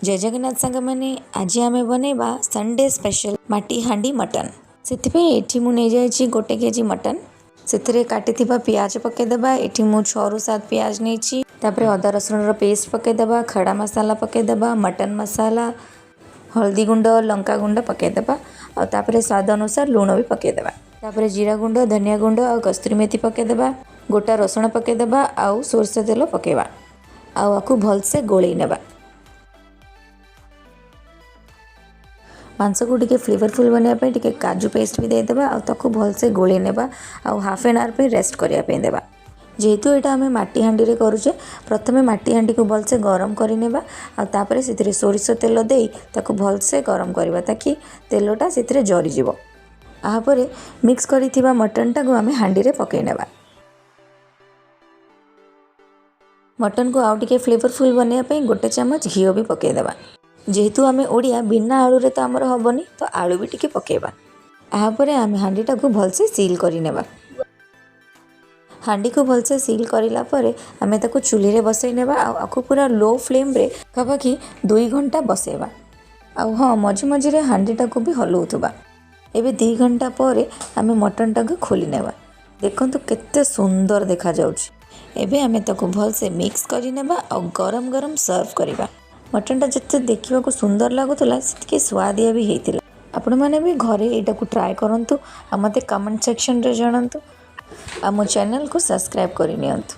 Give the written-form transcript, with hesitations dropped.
जय जगन्नाथ सांग मैंने आज आम बनैबा संडे स्पेशल माटी हांडी मटन। से मुझे गोटे केजी मटन से काटी पियाज पकईदेबा। ये मु 6 ରୁ 7 पियाज नहीं अदा रसुण पेस्ट पकईदेबा। खड़ा मसाला पकईदेबा, मटन मसाला, हल्दी गुंड, लंका गुंड पकईदेबा। आउे स्वाद अनुसार लुण भी पकईदेबा। तापर जीरा गुंड, धनिया गुंड और कस्तूरी मेथी पकईदेबा। गोटा रसुण पकईदेबा आउ सोरष तेल पकईबा। आपको भलसे गोलई नेबा। मांस को टिके फ्लेवरफुल बनाया टिके काजू पेस्ट भी देदेबा। ताको भलसे गोलई नेबा। हाफ एन आवर पे रेस्ट करिया देबा। जेहेतु यहाँ आम माटी हांडी रे करुचे, प्रथमे माटी हांडी को भलसे गरम करिनेबा। तापरे से सोरिष तेल दे ताको भलसे गरम करबा ताकि तेलटा से जरी जिवो। आहापरे मिक्स करिथिबा मटन टाको आम हांडी रे पकई नेबा। मटन को आउ टिके फ्लेवरफुल बनाया गोटे चमच घी भी पकईदेबा। जेहेतु आम ओडिया बिना आलू रे तो आमर हेनी, तो आलू भी टिके पकेबा। आहापरे आम हांडीटा को भलसे सील करिनेबा। हांडी को भलसे सील करिला परे आमे ताको चुली रे बसई नेबा। आको पूरा लो फ्लेम रे पाखापाखि 2 घंटा बसेबा। हाँ, मझे मझे हांडीटा को भी हलौथुबा। एबे 2 घंटा पर आमे मटन टाको खोली नेबा। देखंतु केते सुंदर देखा जाउछि। एबे आमे ताको भलसे मिक्स करि नेबा और गरम गरम सर्व करबा। मटनटा जिते देखा सुंदर लगुला से स्वादिया भी होता। आपण मैंने भी घरे यहाँ को ट्राए करंतु। मते कमेंट सेक्शन रे जणांतु। आ मो चैनल को सब्सक्राइब करनियंतु।